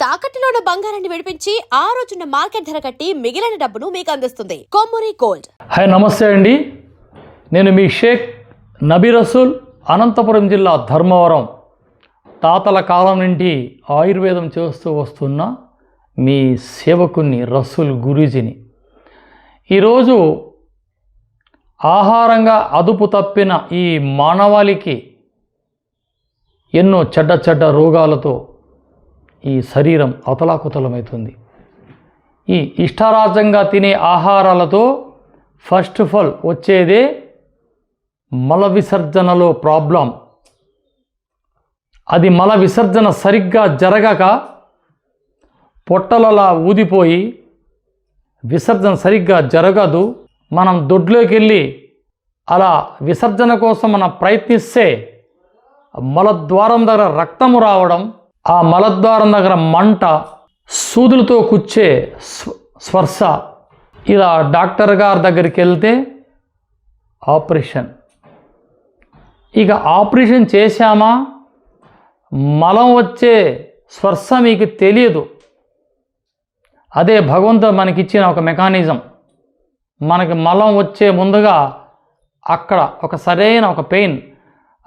తాకట్టులో ఉన్న బంగారాన్ని విడిపించి ఆ రోజున్న మార్కెట్ ధర కట్టి మిగిలిన డబ్బును మీకు అందిస్తుంది కొమ్మూరి గోల్డ్. హాయ్, నమస్తే అండి. నేను మీ షేక్ నబీ రసూల్, అనంతపురం జిల్లా ధర్మవరం. తాతల కాలం నుండి ఆయుర్వేదం చేస్తూ వస్తున్న మీ సేవకుని రసూల్ గురూజీని. ఈరోజు ఆహారంగా అదుపు తప్పిన ఈ మానవాళికి ఎన్నో చెడ్డ రోగాలతో ఈ శరీరం అతలాకుతలమవుతుంది. ఈ ఇష్టారాజ్యంగా తినే ఆహారాలతో ఫస్ట్ ఆఫ్ ఆల్ వచ్చేదే మల విసర్జనలో ప్రాబ్లం. అది మల విసర్జన సరిగ్గా జరగక పొట్టలలా ఊదిపోయి విసర్జన సరిగ్గా జరగదు. మనం దొడ్లోకి వెళ్ళి అలా విసర్జన కోసం మనం ప్రయత్నిస్తే మలద్వారం దగ్గర రక్తము రావడం, ఆ మలద్వారం దగ్గర మంట, సూదులతో కుచ్చే స్పర్శ. ఇలా డాక్టర్ గారి దగ్గరికి వెళ్తే ఆపరేషన్. ఇక ఆపరేషన్ చేశామా, మలం వచ్చే స్పర్శ మీకు తెలియదు. అదే భగవంతుడు మనకిచ్చిన ఒక మెకానిజం. మనకి మలం వచ్చే ముందుగా అక్కడ ఒక సరైన ఒక పెయిన్,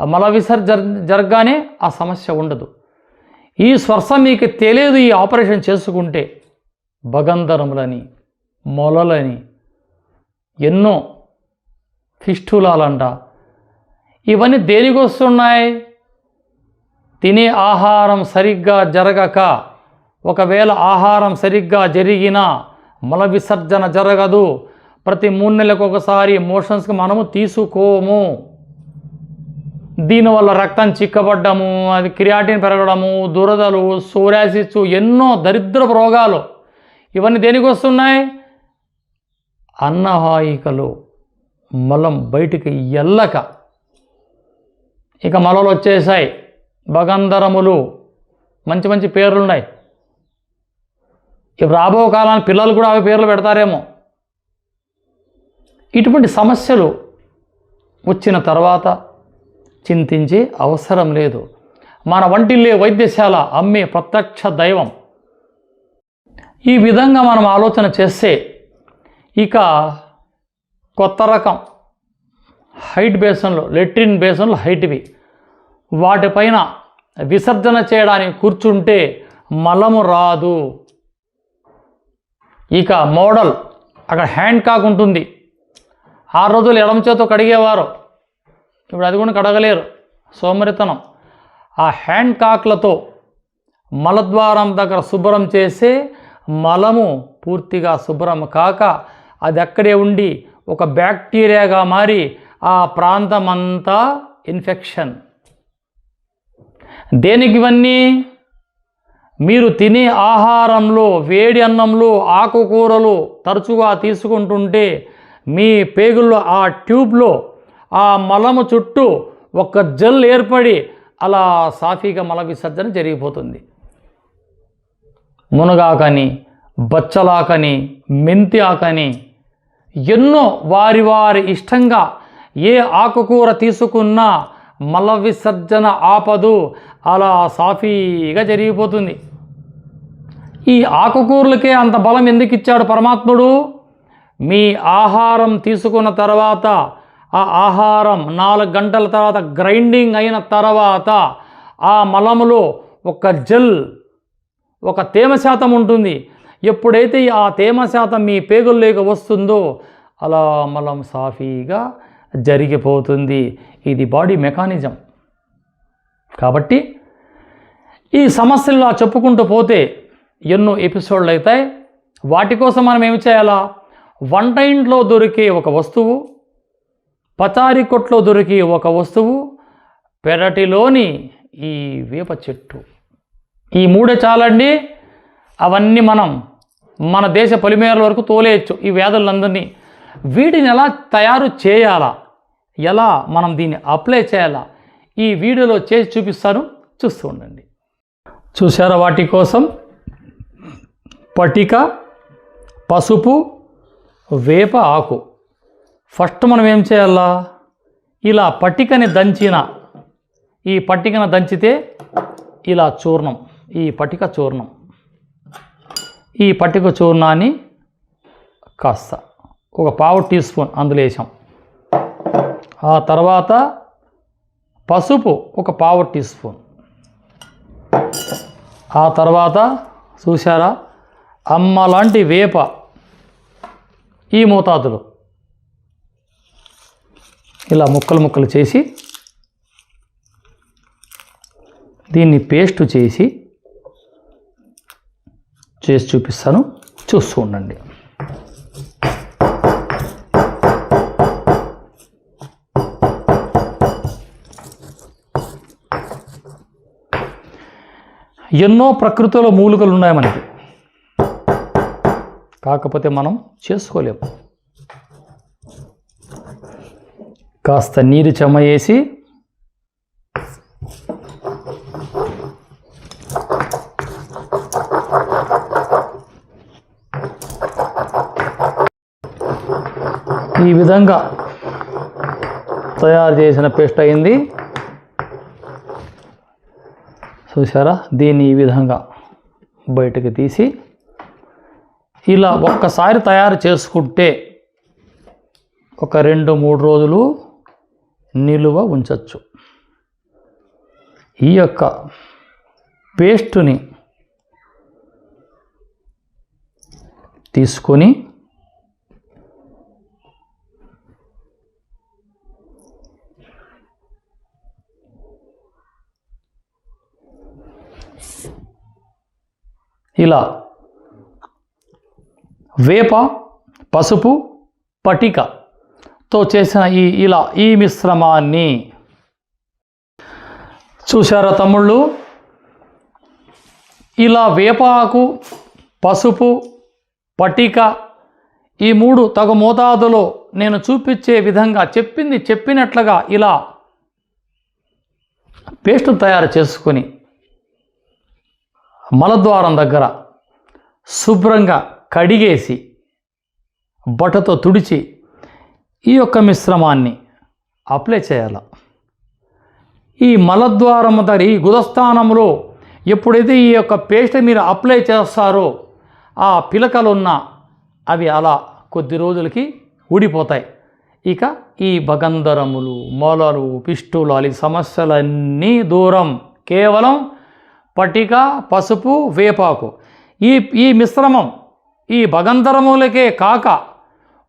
మల విసర్జన జరగగానే ఆ సమస్య ఉండదు. ఈ స్పర్శ మీకు తెలియదు. ఈ ఆపరేషన్ చేసుకుంటే భగంధరములని, మొలలని, ఎన్నో ఫిస్టులాలంట. ఇవన్నీ దేనికి వస్తున్నాయి? తినే ఆహారం సరిగ్గా జరగక. ఒకవేళ ఆహారం సరిగ్గా జరిగినా మల విసర్జన జరగదు. ప్రతి 3 నెలలకు ఒకసారి మోషన్స్కి మనము తీసుకోము. దీనివల్ల రక్తం చిక్కబడ్డము, అది క్రియాటిన్ పెరగడము, దురదలు, సోరాసిస్, ఎన్నో దరిద్రపు రోగాలు. ఇవన్నీ దేనికి వస్తున్నాయి? అన్నవాహికలు మలం బయటికి ఎల్లక. ఇక మలలు వచ్చేసాయి, భగంధరములు, మంచి మంచి పేర్లు ఉన్నాయి. ఇవి రాబో కాలానికి పిల్లలు కూడా అవి పేర్లు పెడతారేమో. ఇటువంటి సమస్యలు వచ్చిన తర్వాత చింతించే అవసరం లేదు. మన వంటిల్లే వైద్యశాల అమ్మే ప్రత్యక్ష దైవం. ఈ విధంగా మనం ఆలోచన చేస్తే ఇక కొత్త రకం హైట్ బేసన్లు, లెట్రిన్ బేసన్లు హైట్వి, వాటిపైన విసర్జన చేయడానికి కూర్చుంటే మలము రాదు. ఇక మోడల్ అక్కడ హ్యాండ్ కాక్ ఉంటుంది. 6 రోజులు ఎడమ చేతో కడిగేవారు, ఇప్పుడు అది కూడా కడగలేరు, సోమరితనం. ఆ హ్యాండ్ కాక్లతో మలద్వారం దగ్గర శుభ్రం చేసే మలము పూర్తిగా శుభ్రం కాక అది అక్కడే ఉండి ఒక బ్యాక్టీరియాగా మారి ఆ ప్రాంతమంతా ఇన్ఫెక్షన్. దేనికి ఇవన్నీ? మీరు తినే ఆహారంలో, వేడి అన్నంలో ఆకుకూరలు తరచుగా తీసుకుంటుంటే మీ పేగుల్లో ఆ ట్యూబ్లో ఆ మలము చుట్టూ ఒక జెల్ ఏర్పడి అలా సాఫీగా మల విసర్జన జరిగిపోతుంది. మునగాకని, బచ్చలాకని, మెంతి ఆకని, ఎన్నో వారి వారి ఇష్టంగా ఏ ఆకుకూర తీసుకున్నా మల విసర్జన ఆపదు, అలా సాఫీగా జరిగిపోతుంది. ఈ ఆకుకూరలకే అంత బలం ఎందుకు ఇచ్చాడు పరమాత్ముడు? మీ ఆహారం తీసుకున్న తర్వాత ఆ ఆహారం 4 గంటల తర్వాత గ్రైండింగ్ అయిన తర్వాత ఆ మలములో ఒక జెల్, ఒక తేమ శాతం ఉంటుంది. ఎప్పుడైతే ఆ తేమ శాతం మీ పేగుల్లోకి వస్తుందో అలా మలం సాఫీగా జరిగిపోతుంది. ఇది బాడీ మెకానిజం. కాబట్టి ఈ సమస్యలు చెప్పుకుంటూ పోతే ఎన్నో ఎపిసోడ్లు అవుతాయి. వాటి కోసం మనం ఏమి చేయాలా? వంట ఇంట్లో దొరికే ఒక వస్తువు, పచారీ కొట్లో దొరికే ఒక వస్తువు, పెరటిలోని ఈ వేప చెట్టు, ఈ 3 చాలండి. అవన్నీ మనం మన దేశ పొలిమేరల వరకు తోలేయచ్చు ఈ వ్యాధులందరినీ. వీటిని ఎలా తయారు చేయాలా, ఎలా మనం దీన్ని అప్లై చేయాలా, ఈ వీడియోలో చేసి చూపిస్తాను, చూస్తూ ఉండండి. చూసారా? వాటి కోసం పటిక, పసుపు, వేప ఆకు. ఫస్ట్ మనం ఏం చేయాలా? ఇలా పటికని దంచితే ఇలా చూర్ణం, ఈ పటిక చూర్ణం ఈ పటిక చూర్ణాన్ని కాస్త ఒక పావు టీ స్పూన్ అందులో వేసాం. ఆ తర్వాత పసుపు ఒక పావు టీ స్పూన్. ఆ తర్వాత చూసారా, అమ్మ లాంటి వేప ఈ మోతాదులో ఇలా ముక్కలు ముక్కలు చేసి దీన్ని పేస్ట్ చేసి చూపిస్తాను, చూస్తూ ఉండండి. ఎన్నో ప్రకృతిలో మూలికలు ఉన్నాయి మనకి, కాకపోతే మనం చేసుకోలేము. కాస్త నీరు చెమ్మ వేసి ఈ విధంగా తయారు చేసిన పేస్ట్ అయింది. చూసారా, దీన్ని ఈ విధంగా బయటకు తీసి ఇలా ఒక్కసారి తయారు చేసుకుంటే ఒక 2-3 రోజులు నిలువ ఉంచవచ్చు. ఈ యొక్క పేస్టుని తీసుకొని ఇలా వేప, పసుపు, పటికతో చేసిన ఈ మిశ్రమాన్ని చూశారా తమ్ముళ్ళు. ఇలా వేపాకు, పసుపు, పటిక ఈ 3 తగు మోతాదులో నేను చూపించే విధంగా చెప్పినట్లుగా ఇలా పేస్ట్ తయారు చేసుకొని మలద్వారం దగ్గర శుభ్రంగా కడిగేసి బట్టతో తుడిచి ఈ యొక్క మిశ్రమాన్ని అప్లై చేయాలి. ఈ మలద్వారం దగ్గర ఈ గుదస్థానంలో ఎప్పుడైతే ఈ యొక్క పేస్ట్ మీరు అప్లై చేస్తారో ఆ పిలకలున్న అవి అలా కొద్ది రోజులకి ఊడిపోతాయి. ఇక ఈ భగంధరములు, మొలలు, పిస్టులాలి సమస్యలన్నీ దూరం. కేవలం పటిక, పసుపు, వేపాకు ఈ మిశ్రమం ఈ భగంధరములకే కాక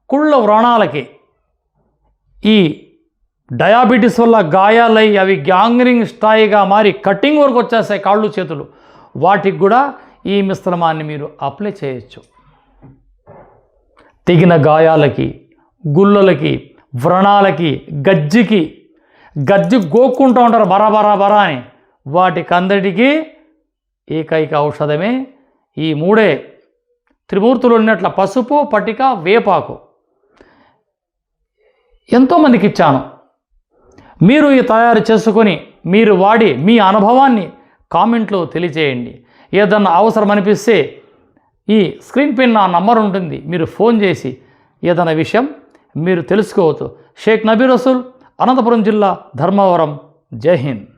కుళ్ళ వ్రణాలకి, ఈ డయాబెటీస్ వల్ల గాయాలై అవి గ్యాంగ్రింగ్ స్థాయిగా మారి కటింగ్ వరకు వచ్చేస్తాయి కాళ్ళు చేతులు, వాటికి కూడా ఈ మిశ్రమాన్ని మీరు అప్లై చేయొచ్చు. తెగిన గాయాలకి, గుళ్ళలకి, వ్రణాలకి, గజ్జి గోక్కుంటూ ఉంటారు బరా అని, వాటికందరికీ ఏకైక ఔషధమే ఈ 3 త్రిమూర్తులు ఉన్నట్ల పసుపు, పటిక, వేపాకు. ఎంతోమందికి ఇచ్చాను. మీరు ఈ తయారు చేసుకొని మీరు వాడి మీ అనుభవాన్ని కామెంట్లో తెలియజేయండి. ఏదన్నా అవసరం అనిపిస్తే ఈ స్క్రీన్ పైన నా నంబర్ ఉంటుంది, మీరు ఫోన్ చేసి ఏదైనా విషయం మీరు తెలుసుకోవచ్చు. షేక్ నబీ రసూల్, అనంతపురం జిల్లా, ధర్మవరం. జై హింద్.